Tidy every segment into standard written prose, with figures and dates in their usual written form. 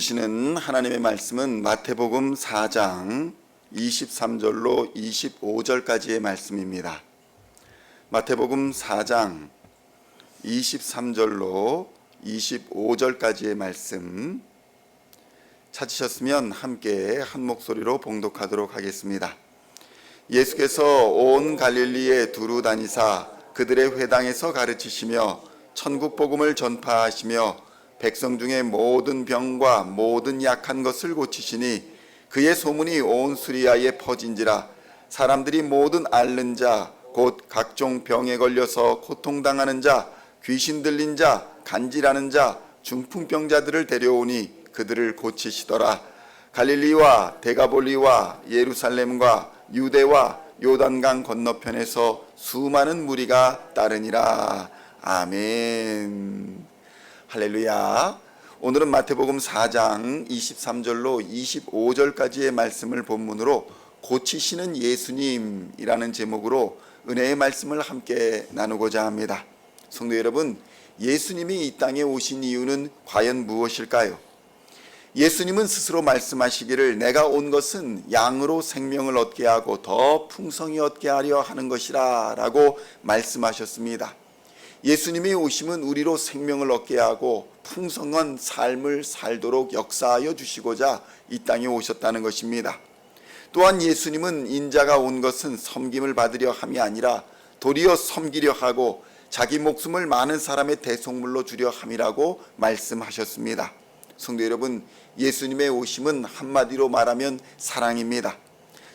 주시는 하나님의 말씀은 마태복음 4장 23절로 25절까지의 말씀입니다. 마태복음 4장 23절로 25절까지의 말씀 찾으셨으면 함께 한 목소리로 봉독하도록 하겠습니다. 예수께서 온 갈릴리에 두루 다니사 그들의 회당에서 가르치시며 천국 복음을 전파하시며 백성 중에 모든 병과 모든 약한 것을 고치시니 그의 소문이 온 수리아에 퍼진지라. 사람들이 모든 앓는 자 곧 각종 병에 걸려서 고통당하는 자, 귀신 들린 자, 간질하는 자, 중풍병자들을 데려오니 그들을 고치시더라. 갈릴리와 데가볼리와 예루살렘과 유대와 요단강 건너편에서 수많은 무리가 따르니라. 아멘. 할렐루야. 오늘은 마태복음 4장 23절로 25절까지의 말씀을 본문으로 고치시는 예수님이라는 제목으로 은혜의 말씀을 함께 나누고자 합니다. 성도 여러분, 예수님이 이 땅에 오신 이유는 과연 무엇일까요? 예수님은 스스로 말씀하시기를 내가 온 것은 양으로 생명을 얻게 하고 더 풍성히 얻게 하려 하는 것이라 라고 말씀하셨습니다. 예수님의 오심은 우리로 생명을 얻게 하고 풍성한 삶을 살도록 역사하여 주시고자 이 땅에 오셨다는 것입니다. 또한 예수님은 인자가 온 것은 섬김을 받으려 함이 아니라 도리어 섬기려 하고 자기 목숨을 많은 사람의 대속물로 주려 함이라고 말씀하셨습니다. 성도 여러분, 예수님의 오심은 한마디로 말하면 사랑입니다.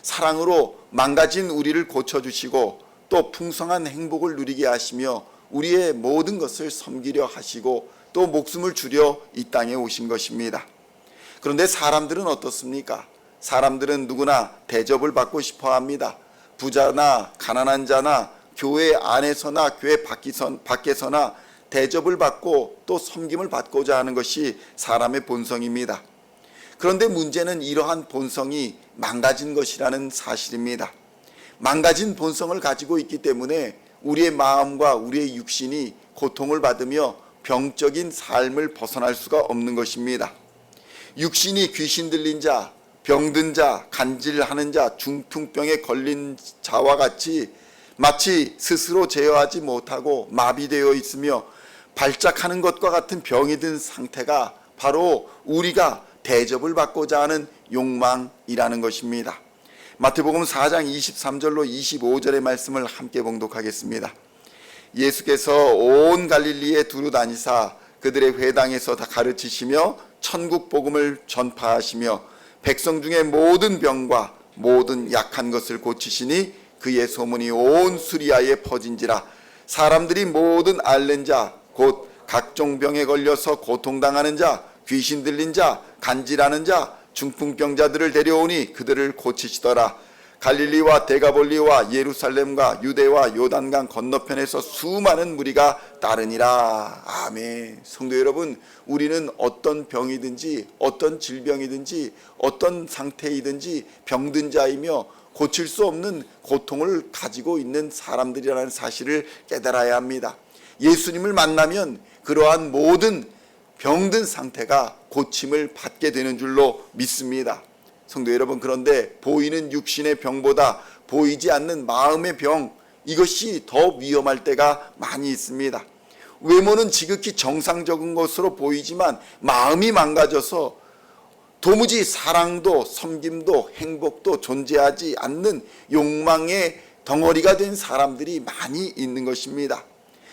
사랑으로 망가진 우리를 고쳐주시고 또 풍성한 행복을 누리게 하시며 우리의 모든 것을 섬기려 하시고 또 목숨을 주려 이 땅에 오신 것입니다. 그런데 사람들은 어떻습니까? 사람들은 누구나 대접을 받고 싶어 합니다. 부자나 가난한 자나 교회 안에서나 교회 밖에서나 대접을 받고 또 섬김을 받고자 하는 것이 사람의 본성입니다. 그런데 문제는 이러한 본성이 망가진 것이라는 사실입니다. 망가진 본성을 가지고 있기 때문에 우리의 마음과 우리의 육신이 고통을 받으며 병적인 삶을 벗어날 수가 없는 것입니다. 육신이 귀신 들린 자, 병든 자, 간질하는 자, 중풍병에 걸린 자와 같이 마치 스스로 제어하지 못하고 마비되어 있으며 발작하는 것과 같은 병이 든 상태가 바로 우리가 대접을 받고자 하는 욕망이라는 것입니다. 마태복음 4장 23절로 25절의 말씀을 함께 봉독하겠습니다. 예수께서 온 갈릴리에 두루 다니사 그들의 회당에서 다 가르치시며 천국 복음을 전파하시며 백성 중에 모든 병과 모든 약한 것을 고치시니 그의 소문이 온 수리아에 퍼진지라. 사람들이 모든 앓는 자 곧 각종 병에 걸려서 고통당하는 자, 귀신 들린 자, 간질하는 자, 중풍병자들을 데려오니 그들을 고치시더라. 갈릴리와 데가볼리와 예루살렘과 유대와 요단강 건너편에서 수많은 무리가 따르니라. 아멘. 성도 여러분, 우리는 어떤 병이든지 어떤 질병이든지 어떤 상태이든지 병든 자이며 고칠 수 없는 고통을 가지고 있는 사람들이라는 사실을 깨달아야 합니다. 예수님을 만나면 그러한 모든 병든 상태가 고침을 받게 되는 줄로 믿습니다. 성도 여러분, 그런데 보이는 육신의 병보다 보이지 않는 마음의 병, 이것이 더 위험할 때가 많이 있습니다. 외모는 지극히 정상적인 것으로 보이지만 마음이 망가져서 도무지 사랑도 섬김도 행복도 존재하지 않는 욕망의 덩어리가 된 사람들이 많이 있는 것입니다.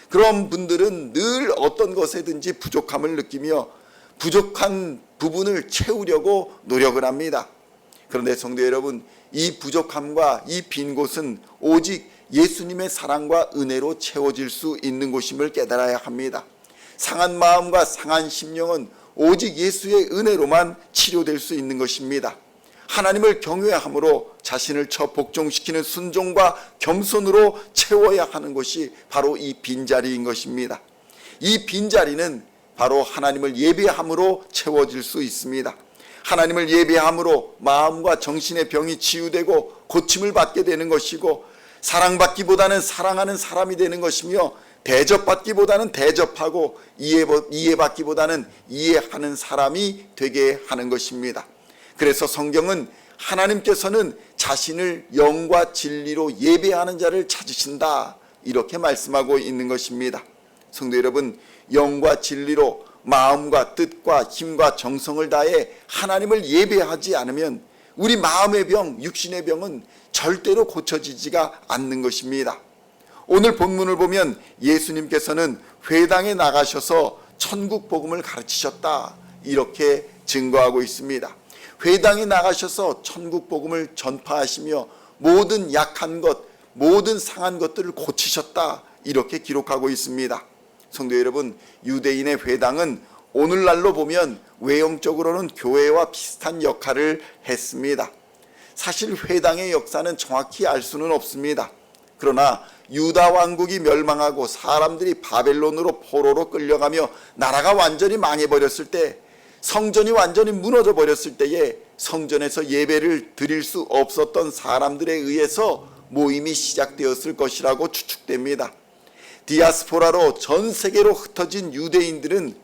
그런 분들은 늘 어떤 것에든지 부족함을 느끼며 부족한 부분을 채우려고 노력을 합니다. 그런데 성도 여러분, 이 부족함과 이 빈 곳은 오직 예수님의 사랑과 은혜로 채워질 수 있는 곳임을 깨달아야 합니다. 상한 마음과 상한 심령은 오직 예수의 은혜로만 치료될 수 있는 것입니다. 하나님을 경외함으로 자신을 복종시키는 순종과 겸손으로 채워야 하는 것이 바로 이 빈자리인 것입니다. 이 빈자리는 바로 하나님을 예배함으로 채워질 수 있습니다. 하나님을 예배함으로 마음과 정신의 병이 치유되고 고침을 받게 되는 것이고 사랑받기보다는 사랑하는 사람이 되는 것이며 대접받기보다는 대접하고 이해받기보다는 이해하는 사람이 되게 하는 것입니다. 그래서 성경은 하나님께서는 자신을 영과 진리로 예배하는 자를 찾으신다, 이렇게 말씀하고 있는 것입니다. 성도 여러분, 영과 진리로 마음과 뜻과 힘과 정성을 다해 하나님을 예배하지 않으면 우리 마음의 병, 육신의 병은 절대로 고쳐지지가 않는 것입니다. 오늘 본문을 보면 예수님께서는 회당에 나가셔서 천국 복음을 가르치셨다, 이렇게 증거하고 있습니다. 회당에 나가셔서 천국 복음을 전파하시며 모든 약한 것, 모든 상한 것들을 고치셨다, 이렇게 기록하고 있습니다. 성도 여러분, 유대인의 회당은 오늘날로 보면 외형적으로는 교회와 비슷한 역할을 했습니다. 사실 회당의 역사는 정확히 알 수는 없습니다. 그러나 유다 왕국이 멸망하고 사람들이 바벨론으로 포로로 끌려가며 나라가 완전히 망해버렸을 때, 성전이 완전히 무너져 버렸을 때에 성전에서 예배를 드릴 수 없었던 사람들에 의해서 모임이 시작되었을 것이라고 추측됩니다. 디아스포라로 전 세계로 흩어진 유대인들은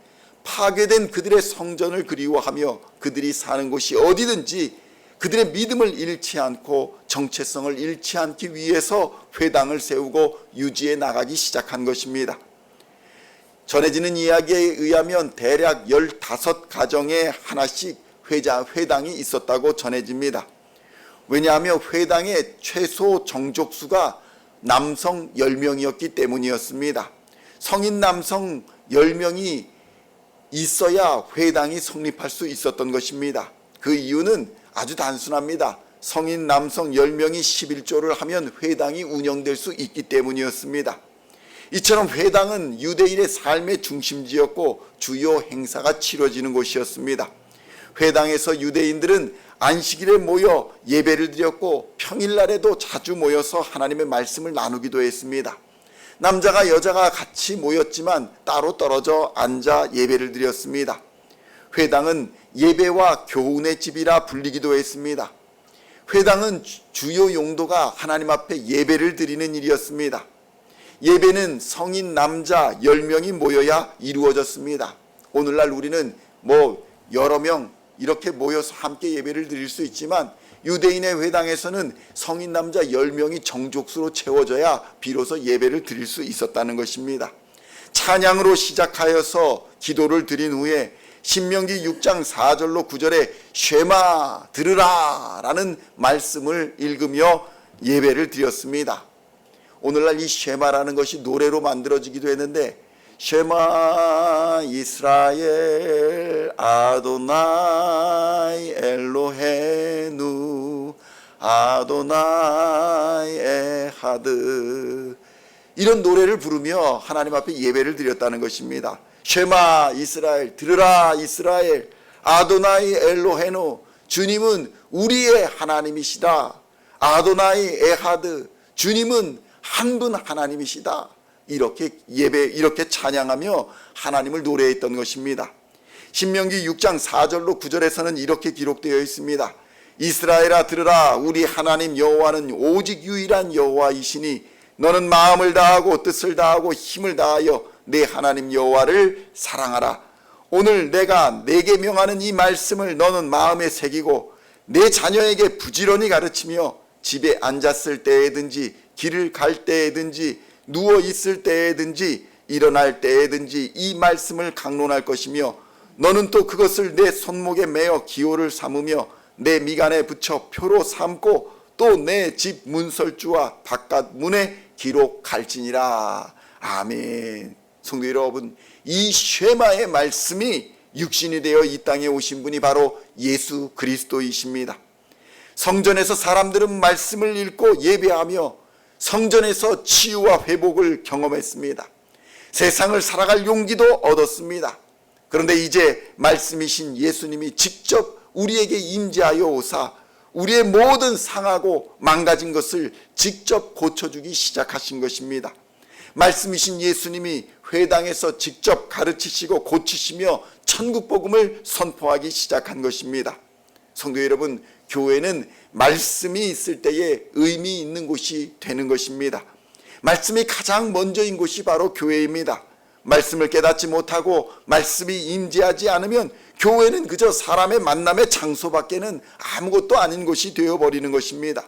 파괴된 그들의 성전을 그리워하며 그들이 사는 곳이 어디든지 그들의 믿음을 잃지 않고 정체성을 잃지 않기 위해서 회당을 세우고 유지해 나가기 시작한 것입니다. 전해지는 이야기에 의하면 대략 15가정에 하나씩 회당이 있었다고 전해집니다. 왜냐하면 회당의 최소 정족수가 남성 10명이었기 때문이었습니다. 성인 남성 10명이 있어야 회당이 성립할 수 있었던 것입니다. 그 이유는 아주 단순합니다. 성인 남성 10명이 11조를 하면 회당이 운영될 수 있기 때문이었습니다. 이처럼 회당은 유대인의 삶의 중심지였고 주요 행사가 치러지는 곳이었습니다. 회당에서 유대인들은 안식일에 모여 예배를 드렸고 평일날에도 자주 모여서 하나님의 말씀을 나누기도 했습니다. 남자가 여자가 같이 모였지만 따로 떨어져 앉아 예배를 드렸습니다. 회당은 예배와 교훈의 집이라 불리기도 했습니다. 회당은 주요 용도가 하나님 앞에 예배를 드리는 일이었습니다. 예배는 성인 남자 10명이 모여야 이루어졌습니다. 오늘날 우리는 여러 명 이렇게 모여서 함께 예배를 드릴 수 있지만 유대인의 회당에서는 성인 남자 10명이 정족수로 채워져야 비로소 예배를 드릴 수 있었다는 것입니다. 찬양으로 시작하여서 기도를 드린 후에 신명기 6장 4절로 9절에 쉐마 들으라 라는 말씀을 읽으며 예배를 드렸습니다. 오늘날 이 쉐마라는 것이 노래로 만들어지기도 했는데, 쉐마 이스라엘 아도나이 엘로헤누 아도나이 에하드, 이런 노래를 부르며 하나님 앞에 예배를 드렸다는 것입니다. 쉐마 이스라엘, 들으라 이스라엘, 아도나이 엘로헤누, 주님은 우리의 하나님이시다. 아도나이 에하드, 주님은 한 분 하나님이시다. 이렇게 찬양하며 하나님을 노래했던 것입니다. 신명기 6장 4절로 9절에서는 이렇게 기록되어 있습니다. 이스라엘아 들으라, 우리 하나님 여호와는 오직 유일한 여호와이시니 너는 마음을 다하고 뜻을 다하고 힘을 다하여 내 하나님 여호와를 사랑하라. 오늘 내가 내게 명하는 이 말씀을 너는 마음에 새기고 내 자녀에게 부지런히 가르치며 집에 앉았을 때에든지 길을 갈 때에든지 누워 있을 때에든지 일어날 때에든지 이 말씀을 강론할 것이며 너는 또 그것을 내 손목에 매어 기호를 삼으며 내 미간에 붙여 표로 삼고 또 내 집 문설주와 바깥 문에 기록할지니라. 아멘. 성도 여러분, 이 쉐마의 말씀이 육신이 되어 이 땅에 오신 분이 바로 예수 그리스도이십니다. 성전에서 사람들은 말씀을 읽고 예배하며 성전에서 치유와 회복을 경험했습니다. 세상을 살아갈 용기도 얻었습니다. 그런데 이제 말씀이신 예수님이 직접 우리에게 임재하여 오사 우리의 모든 상하고 망가진 것을 직접 고쳐주기 시작하신 것입니다. 말씀이신 예수님이 회당에서 직접 가르치시고 고치시며 천국 복음을 선포하기 시작한 것입니다. 성도 여러분, 교회는 말씀이 있을 때에 의미 있는 곳이 되는 것입니다. 말씀이 가장 먼저인 곳이 바로 교회입니다. 말씀을 깨닫지 못하고 말씀이 임재하지 않으면 교회는 그저 사람의 만남의 장소밖에는 아무것도 아닌 곳이 되어버리는 것입니다.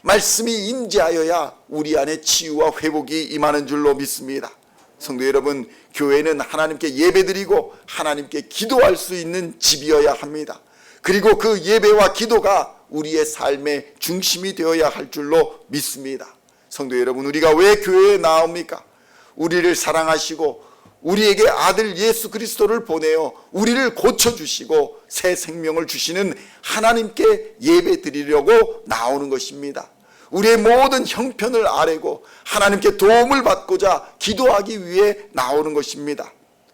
말씀이 임재하여야 우리 안에 치유와 회복이 임하는 줄로 믿습니다. 성도 여러분, 교회는 하나님께 예배드리고 하나님께 기도할 수 있는 집이어야 합니다. 그리고 그 예배와 기도가 우리의 삶의 중심이 되어야 할 줄로 믿습니다. 성도 여러분, 우리가 왜 교회에 나옵니까? 우리를 사랑하시고 우리에게 아들 예수 그리스도를 보내어 우리를 고쳐주시고 새 생명을 주시는 하나님께 예배 드리려고 나오는 것입니다. 우리의 모든 형편을 아뢰고 하나님께 도움을 받고자 기도하기 위해 나오는 것입니다.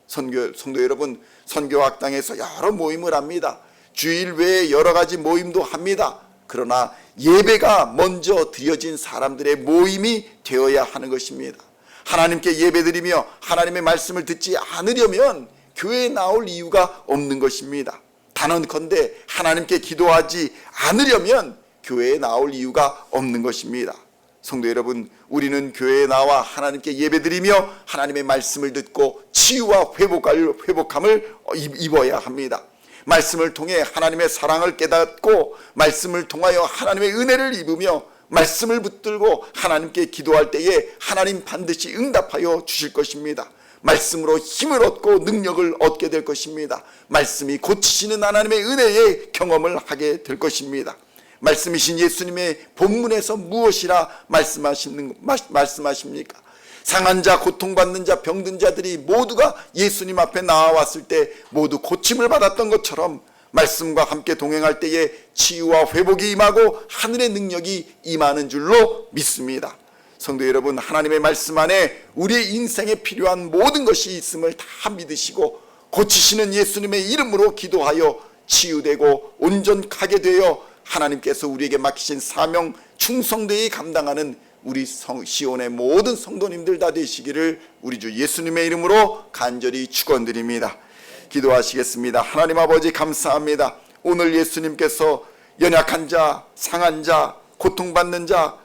성도 여러분, 선교학당에서 여러 모임을 합니다. 주일 외에 여러 가지 모임도 합니다. 그러나 예배가 먼저 드려진 사람들의 모임이 되어야 하는 것입니다. 하나님께 예배드리며 하나님의 말씀을 듣지 않으려면 교회에 나올 이유가 없는 것입니다. 단언컨대 하나님께 기도하지 않으려면 교회에 나올 이유가 없는 것입니다. 성도 여러분, 우리는 교회에 나와 하나님께 예배드리며 하나님의 말씀을 듣고 치유와 회복함을 입어야 합니다. 말씀을 통해 하나님의 사랑을 깨닫고 말씀을 통하여 하나님의 은혜를 입으며 말씀을 붙들고 하나님께 기도할 때에 하나님 반드시 응답하여 주실 것입니다. 말씀으로 힘을 얻고 능력을 얻게 될 것입니다. 말씀이 고치시는 하나님의 은혜의 경험을 하게 될 것입니다. 말씀이신 예수님의 본문에서 무엇이라 말씀하십니까? 상한 자, 고통받는 자, 병든 자들이 모두가 예수님 앞에 나와왔을 때 모두 고침을 받았던 것처럼 말씀과 함께 동행할 때에 치유와 회복이 임하고 하늘의 능력이 임하는 줄로 믿습니다. 성도 여러분, 하나님의 말씀 안에 우리의 인생에 필요한 모든 것이 있음을 다 믿으시고 고치시는 예수님의 이름으로 기도하여 치유되고 온전하게 되어 하나님께서 우리에게 맡기신 사명 충성되이 감당하는 우리 시온의 모든 성도님들 다 되시기를 우리 주 예수님의 이름으로 간절히 축원드립니다. 기도하시겠습니다. 하나님 아버지, 감사합니다. 오늘 예수님께서 연약한 자, 상한 자, 고통받는 자,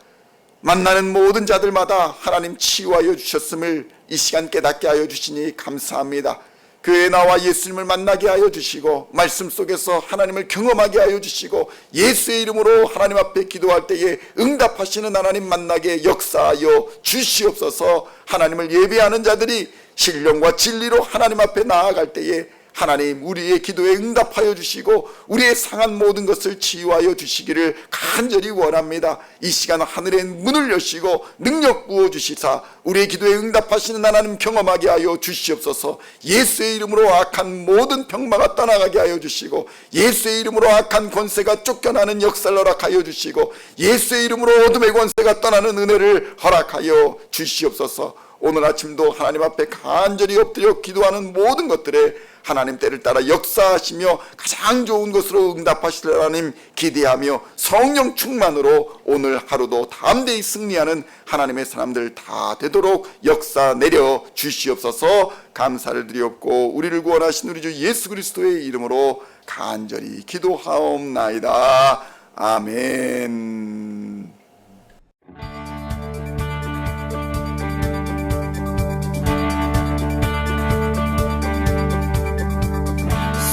만나는 모든 자들마다 하나님 치유하여 주셨음을 이 시간 깨닫게 하여 주시니 감사합니다. 교회에 나와 예수님을 만나게 하여 주시고 말씀 속에서 하나님을 경험하게 하여 주시고 예수의 이름으로 하나님 앞에 기도할 때에 응답하시는 하나님 만나게 역사하여 주시옵소서. 하나님을 예배하는 자들이 신령과 진리로 하나님 앞에 나아갈 때에 하나님 우리의 기도에 응답하여 주시고 우리의 상한 모든 것을 치유하여 주시기를 간절히 원합니다. 이 시간 하늘의 문을 여시고 능력 부어주시사 우리의 기도에 응답하시는 하나님 경험하게 하여 주시옵소서. 예수의 이름으로 악한 모든 병마가 떠나가게 하여 주시고 예수의 이름으로 악한 권세가 쫓겨나는 역사를 허락하여 주시고 예수의 이름으로 어둠의 권세가 떠나는 은혜를 허락하여 주시옵소서. 오늘 아침도 하나님 앞에 간절히 엎드려 기도하는 모든 것들에 하나님 때를 따라 역사하시며 가장 좋은 것으로 응답하실 하나님 기대하며 성령 충만으로 오늘 하루도 담대히 승리하는 하나님의 사람들 다 되도록 역사 내려 주시옵소서. 감사를 드리옵고 우리를 구원하신 우리 주 예수 그리스도의 이름으로 간절히 기도하옵나이다. 아멘.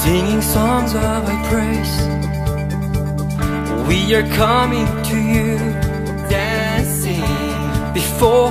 Singing songs of thy praise, we are coming to you, dancing before